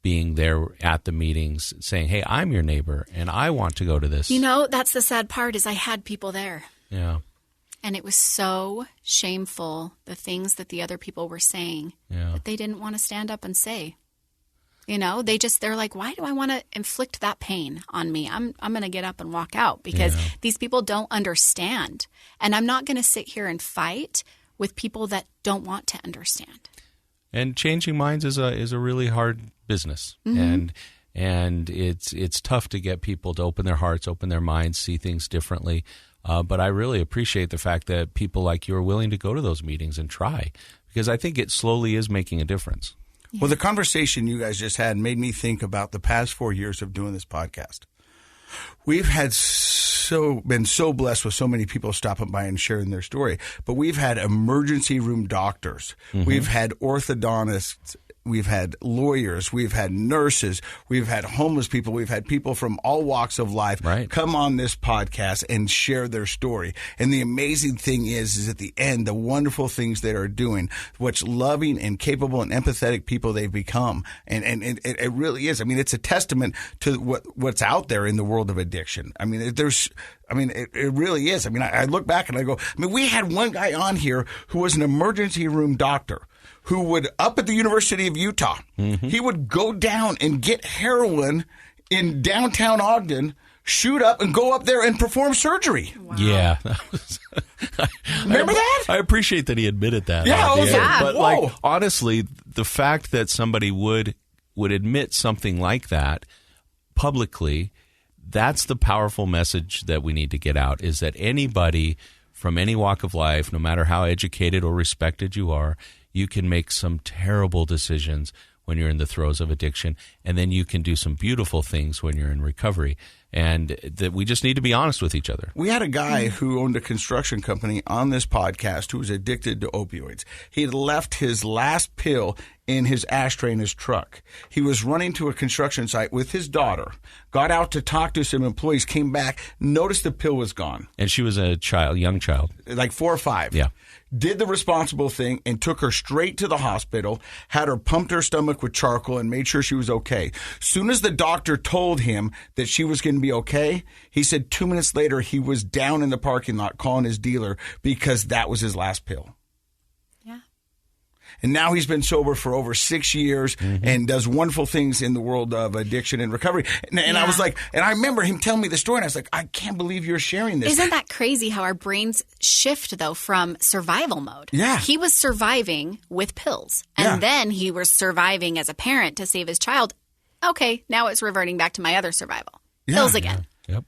being there at the meetings saying, hey, I'm your neighbor and I want to go to this. You know, that's the sad part, is I had people there. Yeah. And it was so shameful, the things that the other people were saying, that they didn't want to stand up and say. You know, they're like, why do I want to inflict that pain on me? I'm going to get up and walk out, because these people don't understand. And I'm not going to sit here and fight with people that don't want to understand. And changing minds is a really hard business. Mm-hmm. And it's tough to get people to open their hearts, open their minds, see things differently. But I really appreciate the fact that people like you are willing to go to those meetings and try, because I think it slowly is making a difference. Yeah. Well, the conversation you guys just had made me think about the past 4 years of doing this podcast. We've had been so blessed with so many people stopping by and sharing their story, but we've had emergency room doctors. Mm-hmm. We've had orthodontists. We've had lawyers, we've had nurses, we've had homeless people, we've had people from all walks of life come on this podcast and share their story. And the amazing thing is at the end, the wonderful things they are doing, what's loving and capable and empathetic people they've become. And it really is. I mean, it's a testament to what's out there in the world of addiction. I mean, it really is. I mean, I look back and I go, we had one guy on here who was an emergency room doctor who would, up at the University of Utah, he would go down and get heroin in downtown Ogden, shoot up and go up there and perform surgery. Wow. Yeah. Remember that? I appreciate that he admitted that. Yeah. But like, honestly, the fact that somebody would admit something like that publicly, that's the powerful message that we need to get out, is that anybody from any walk of life, no matter how educated or respected you are, you can make some terrible decisions when you're in the throes of addiction, and then you can do some beautiful things when you're in recovery. And that we just need to be honest with each other. We had a guy who owned a construction company on this podcast who was addicted to opioids. He had left his last pill in his ashtray in his truck. He was running to a construction site with his daughter, got out to talk to some employees, came back, noticed the pill was gone. And she was a young child. Like 4 or 5. Yeah. Did the responsible thing and took her straight to the hospital, had her pumped her stomach with charcoal and made sure she was okay. Soon as the doctor told him that she was going to be okay, he said 2 minutes later he was down in the parking lot calling his dealer because that was his last pill. Yeah. And now he's been sober for over 6 years and does wonderful things in the world of addiction and recovery. And I was like, and I remember him telling me the story, and I was like, I can't believe you're sharing this. Isn't that crazy how our brains shift, though, from survival mode? Yeah. He was surviving with pills, and then he was surviving as a parent to save his child. Okay, now it's reverting back to my other survival. Pills again. Yeah. Yep.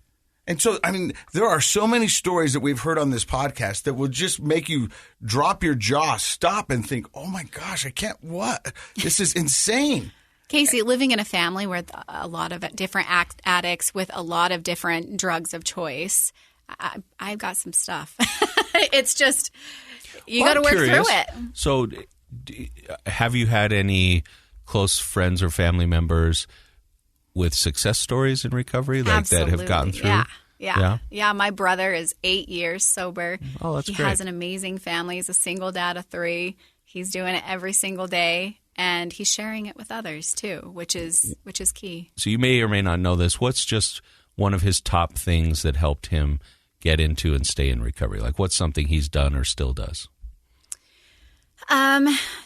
And so, I mean, there are so many stories that we've heard on this podcast that will just make you drop your jaw, stop and think, oh my gosh, I can't, what? This is insane. Casey, living in a family with a lot of different addicts with a lot of different drugs of choice, I've got some stuff. It's just, you got to work through it. So have you had any close friends or family members with success stories in recovery, like that have gotten through? Yeah. My brother is 8 years sober. Oh, that's great. He has an amazing family. He's a single dad of 3. He's doing it every single day, and he's sharing it with others too, which is key. So you may or may not know this. What's just one of his top things that helped him get into and stay in recovery? Like, what's something he's done or still does?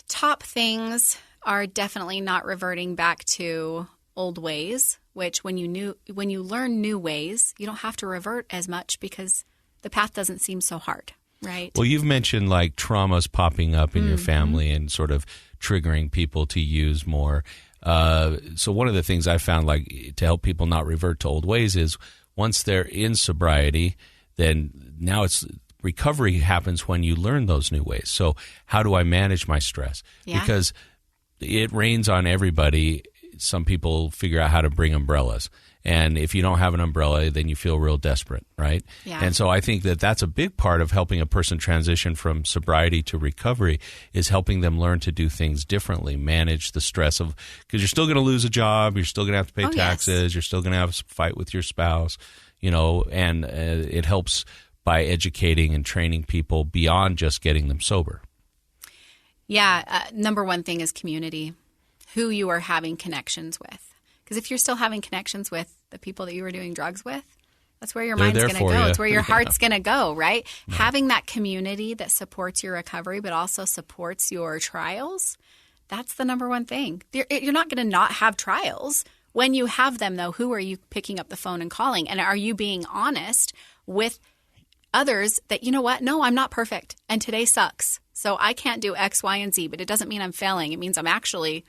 Top things are definitely not reverting back to old ways, which when you learn new ways, you don't have to revert as much because the path doesn't seem so hard, right? Well, you've mentioned like traumas popping up in your family and sort of triggering people to use more. So one of the things I found, like, to help people not revert to old ways is once they're in sobriety, then now recovery happens when you learn those new ways. So how do I manage my stress? Yeah. Because it rains on everybody. Some people figure out how to bring umbrellas. And if you don't have an umbrella, then you feel real desperate, right? Yeah. And so I think that that's a big part of helping a person transition from sobriety to recovery is helping them learn to do things differently, manage the stress of, because you're still going to lose a job, you're still going to have to pay taxes, yes. You're still going to have a fight with your spouse, and it helps by educating and training people beyond just getting them sober. Yeah. Number one thing is community, who you are having connections with. Because if you're still having connections with the people that you were doing drugs with, that's where your mind's going to go. It's where your heart's going to go, right? Yeah. Having that community that supports your recovery but also supports your trials, that's the number one thing. You're not going to not have trials. When you have them, though, who are you picking up the phone and calling? And are you being honest with others that, you know what, no, I'm not perfect and today sucks. So I can't do X, Y, and Z, but it doesn't mean I'm failing. It means I'm actually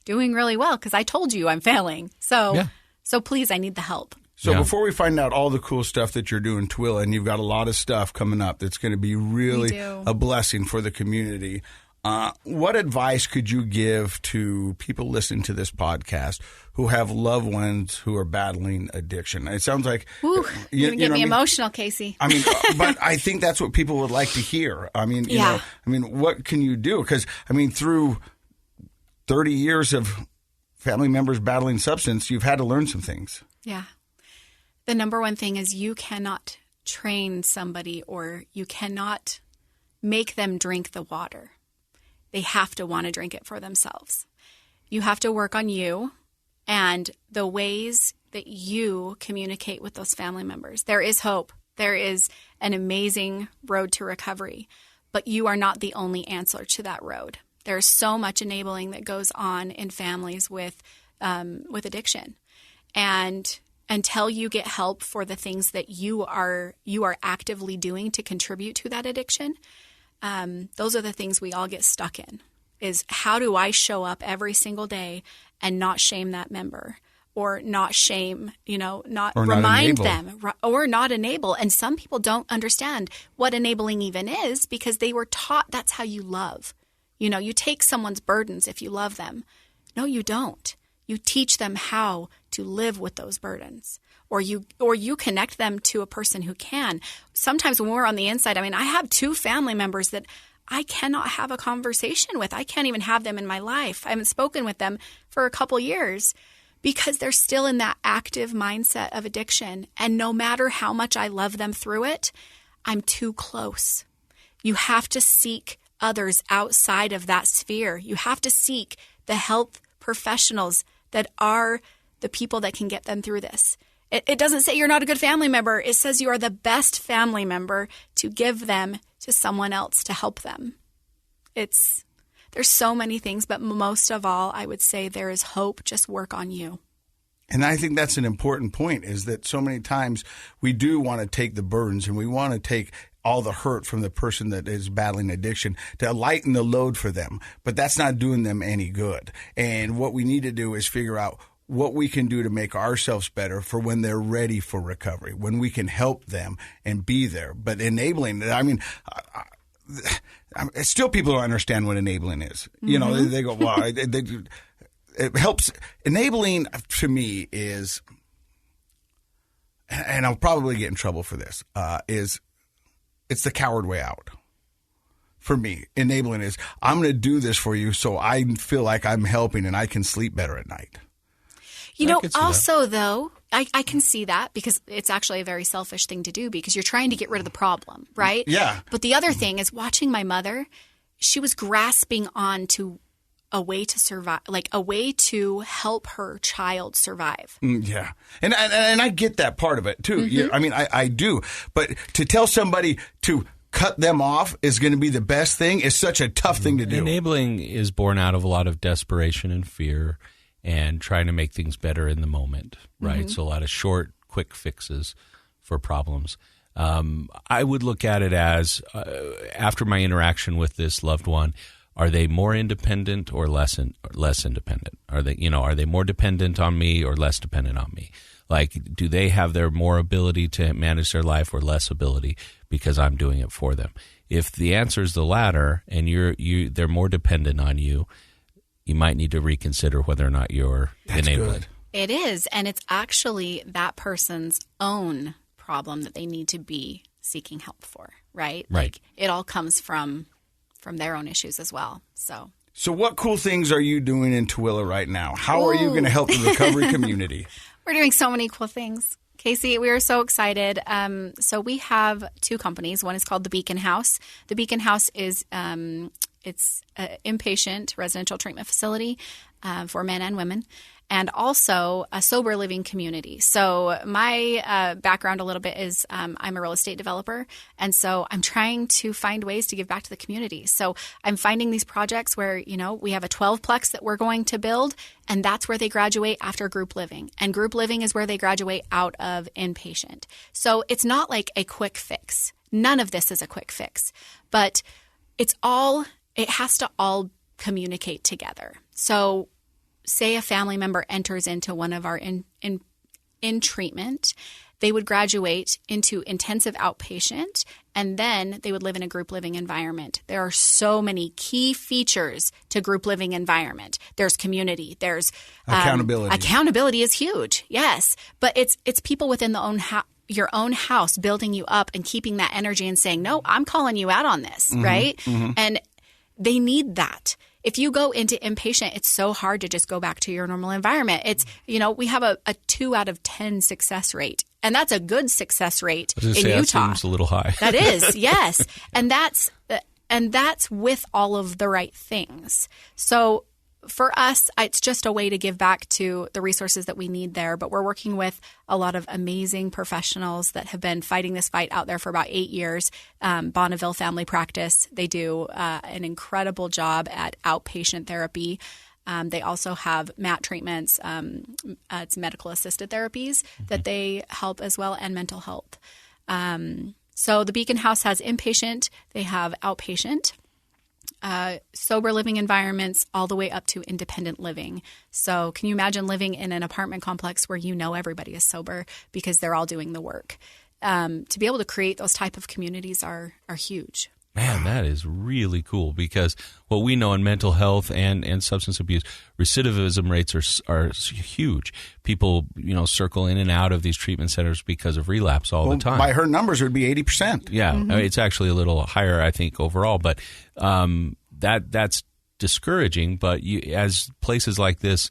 doing really well because I told you I'm failing. So please, I need the help. So before we find out all the cool stuff that you're doing, Tooele, and you've got a lot of stuff coming up that's going to be really a blessing for the community, what advice could you give to people listening to this podcast who have loved ones who are battling addiction? It sounds like you're going to get me emotional, Casey. I mean, but I think that's what people would like to hear. I mean, what can you do? Because through 30 years of family members battling substance, you've had to learn some things. Yeah. The number one thing is you cannot train somebody or you cannot make them drink the water. They have to want to drink it for themselves. You have to work on you and the ways that you communicate with those family members. There is hope. There is an amazing road to recovery, but you are not the only answer to that road. There's so much enabling that goes on in families with addiction, and until you get help for the things that you are actively doing to contribute to that addiction, those are the things we all get stuck in. Is how do I show up every single day and not shame that member, or not shame, not remind them, or not enable. And some people don't understand what enabling even is because they were taught that's how you love. You take someone's burdens if you love them. No, you don't. You teach them how to live with those burdens, or you connect them to a person who can. Sometimes when we're on the inside, I have 2 family members that I cannot have a conversation with. I can't even have them in my life. I haven't spoken with them for a couple years because they're still in that active mindset of addiction. And no matter how much I love them through it, I'm too close. You have to seek others outside of that sphere. You have to seek the health professionals that are the people that can get them through this. It doesn't say you're not a good family member. It says you are the best family member to give them to someone else to help them. There's so many things, but most of all, I would say there is hope. Just work on you. And I think that's an important point, is that so many times we do want to take the burdens and we want to take all the hurt from the person that is battling addiction to lighten the load for them. But that's not doing them any good. And what we need to do is figure out what we can do to make ourselves better for when they're ready for recovery, when we can help them and be there. But enabling, still people don't understand what enabling is. Mm-hmm. They go, well, it helps. Enabling to me is, and I'll probably get in trouble for this, it's the coward way out. For me, enabling is, I'm going to do this for you so I feel like I'm helping and I can sleep better at night. Also, though, I can see that because it's actually a very selfish thing to do because you're trying to get rid of the problem, right? Yeah. But the other thing is watching my mother, she was grasping on to a way to survive, like a way to help her child survive. Yeah. And I get that part of it too. Mm-hmm. Yeah, I do. But to tell somebody to cut them off is going to be the best thing is such a tough thing to do. Enabling is born out of a lot of desperation and fear and trying to make things better in the moment, right? So a lot of short, quick fixes for problems. I would look at it as after my interaction with this loved one, are they more independent or less independent? Are they more dependent on me or less dependent on me? Like, do they have their more ability to manage their life or less ability because I'm doing it for them? If the answer is the latter and they're more dependent on you, you might need to reconsider whether or not you're enabling. Good. It is, and it's actually that person's own problem that they need to be seeking help for, right? Right. Like, it all comes from their own issues as well. So what cool things are you doing in Tooele right now? How are you going to help the recovery community? We're doing so many cool things. Casey, we are so excited. So we have two companies. One is called the Beacon House. The Beacon House is it's an inpatient residential treatment facility for men and women, and also a sober living community. So my background a little bit is I'm a real estate developer, and so I'm trying to find ways to give back to the community. So I'm finding these projects where, we have a 12-plex that we're going to build, and that's where they graduate after group living. And group living is where they graduate out of inpatient. So it's not like a quick fix. None of this is a quick fix, but it has to all communicate together. So say a family member enters into one of our in treatment, they would graduate into intensive outpatient, and then they would live in a group living environment. There are so many key features to group living environment. There's community. There's accountability. Accountability is huge, yes, but it's people within your own house building you up and keeping that energy and saying, no, I'm calling you out on this, right? Mm-hmm. And they need that. If you go into inpatient, it's so hard to just go back to your normal environment. It's, we have a 2 out of 10 success rate, and that's a good success rate in Utah. That seems a little high. That is, yes. And that's with all of the right things. So for us, it's just a way to give back to the resources that we need there. But we're working with a lot of amazing professionals that have been fighting this fight out there for about 8 years. Bonneville Family Practice, they do an incredible job at outpatient therapy. They also have MAT treatments. It's medical assisted therapies that they help as well, and mental health. So the Beacon House has inpatient. They have outpatient. Sober living environments all the way up to independent living. So can you imagine living in an apartment complex where everybody is sober because they're all doing the work? To be able to create those type of communities are huge. Man, that is really cool, because what we know in mental health and substance abuse, recidivism rates are huge. People, circle in and out of these treatment centers because of relapse all the time. By her numbers, it would be 80%. Yeah, I mean, it's actually a little higher, I think, overall. But that's discouraging. But as places like this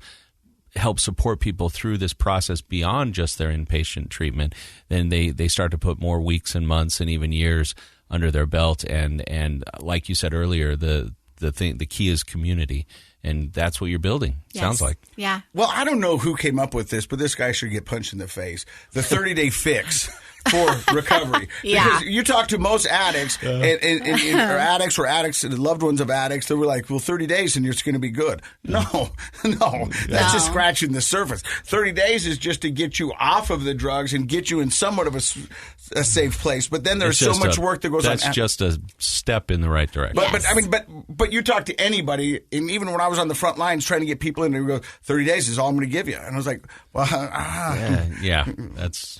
help support people through this process beyond just their inpatient treatment, then they start to put more weeks and months and even years under their belt, and like you said earlier, the key is community, and that's what you're building. Yes. Sounds like. Yeah. Well, I don't know who came up with this, but this guy should get punched in the face. The 30-day fix for recovery. Yeah. Because you talk to most addicts, or addicts and loved ones of addicts, they were like, well, 30 days and it's going to be good. No. That's just scratching the surface. 30 days is just to get you off of the drugs and get you in somewhat of a safe place. But then there's so much work that goes on. That's just a step in the right direction. But you talk to anybody, and even when I was on the front lines trying to get people in, they go, 30 days is all I'm going to give you. And I was like, well, that's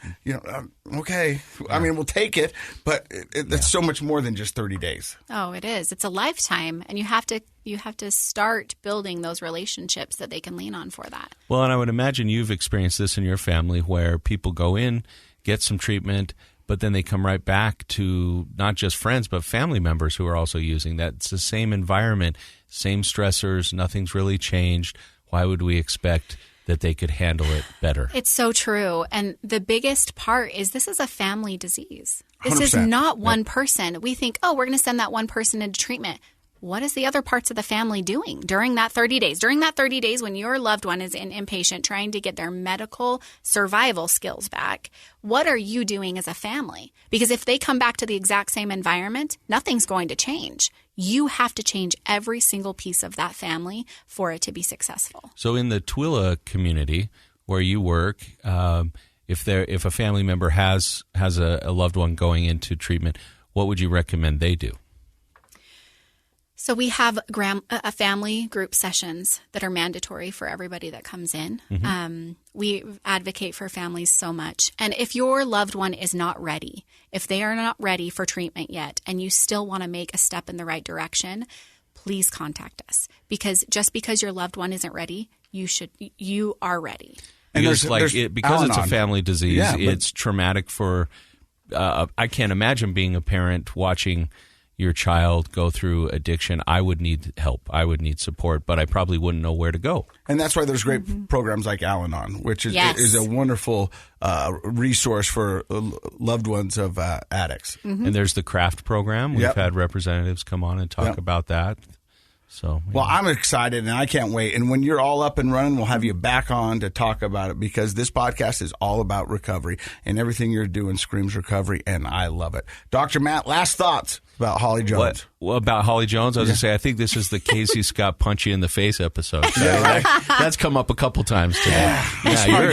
okay. I mean, we'll take it, but it's so much more than just 30 days. Oh, it is. It's a lifetime, and you have to start building those relationships that they can lean on for that. Well, and I would imagine you've experienced this in your family, where people go in, get some treatment, but then they come right back to not just friends, but family members who are also using that. It's the same environment, same stressors, nothing's really changed. Why would we expect that they could handle it better? It's so true. And the biggest part is this is a family disease. This 100%. is not one person. We think, we're going to send that one person into treatment. what is the other parts of the family doing during that 30 days? During that 30 days when your loved one is inpatient trying to get their medical survival skills back, what are you doing as a family? Because if they come back to the exact same environment, nothing's going to change. You have to change every single piece of that family for it to be successful. So in the Tooele community where you work, if a family member has a loved one going into treatment, what would you recommend they do? So we have a family group sessions that are mandatory for everybody that comes in. Mm-hmm. We advocate for families so much. And if your loved one is not ready, if they are not ready for treatment yet, and you still want to make a step in the right direction, please contact us. Because just because your loved one isn't ready, you are ready. And because it's a family disease, it's traumatic for. I can't imagine being a parent watching your child go through addiction. I would need help. I would need support, but I probably wouldn't know where to go. And that's why there's great programs like Al-Anon, which is a wonderful resource for loved ones of addicts. Mm-hmm. And there's the CRAFT program. We've had representatives come on and talk about that. So, well, I'm excited and I can't wait. And when you're all up and running, we'll have you back on to talk about it, because this podcast is all about recovery, and everything you're doing screams recovery, and I love it. Dr. Matt, last thoughts about Holly Jones. What about Holly Jones? I was going to say, I think this is the Casey Scott punch you in the face episode. So that's come up a couple times today.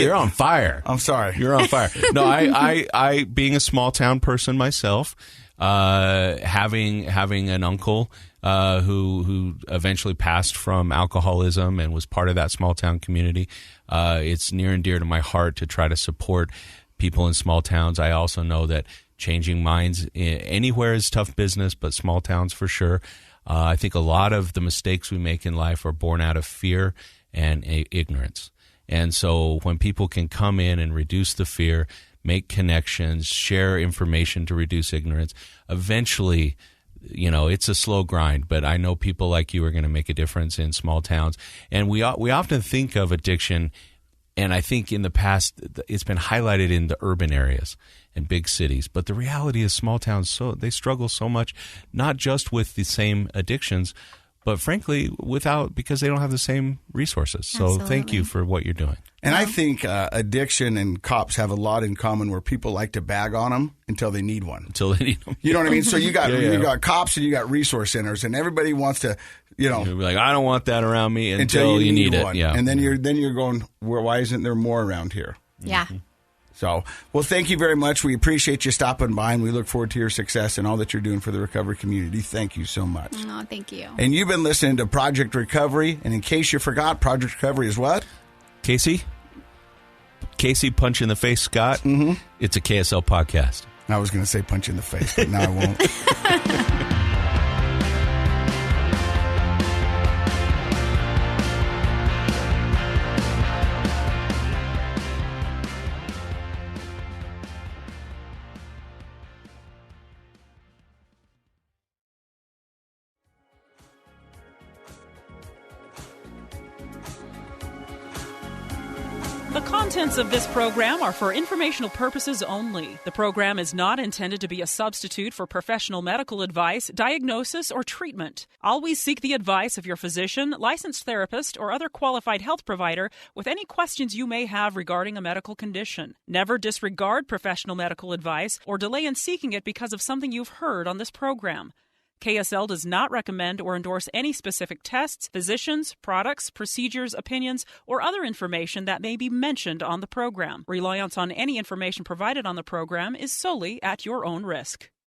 You're on fire. I'm sorry. You're on fire. No, I being a small town person myself, having an uncle who eventually passed from alcoholism and was part of that small town community. It's near and dear to my heart to try to support people in small towns. I also know that changing minds anywhere is tough business, but small towns for sure. I think a lot of the mistakes we make in life are born out of fear and ignorance. And so when people can come in and reduce the fear, make connections, share information to reduce ignorance, eventually, it's a slow grind, but I know people like you are going to make a difference in small towns. And we often think of addiction, and I think in the past it's been highlighted in the urban areas and big cities. But the reality is small towns, they struggle so much, not just with the same addictions, but frankly, because they don't have the same resources. So Absolutely. Thank you for what you're doing. And I think addiction and cops have a lot in common, where people like to bag on them until they need one. You know what I mean? So you got cops and you got resource centers, and everybody wants to, You'll be like, I don't want that around me until you need one. It. Yeah. And then you're going, why isn't there more around here? Yeah. Mm-hmm. So, well, thank you very much. We appreciate you stopping by, and we look forward to your success and all that you're doing for the recovery community. Thank you so much. Oh, thank you. And you've been listening to Project Recovery. And in case you forgot, Project Recovery is what? Casey, punch in the face, Scott. Mm-hmm. It's a KSL podcast. I was going to say punch in the face, but now I won't. The contents of this program are for informational purposes only. The program is not intended to be a substitute for professional medical advice, diagnosis, or treatment. Always seek the advice of your physician, licensed therapist, or other qualified health provider with any questions you may have regarding a medical condition. Never disregard professional medical advice or delay in seeking it because of something you've heard on this program. KSL does not recommend or endorse any specific tests, physicians, products, procedures, opinions, or other information that may be mentioned on the program. Reliance on any information provided on the program is solely at your own risk.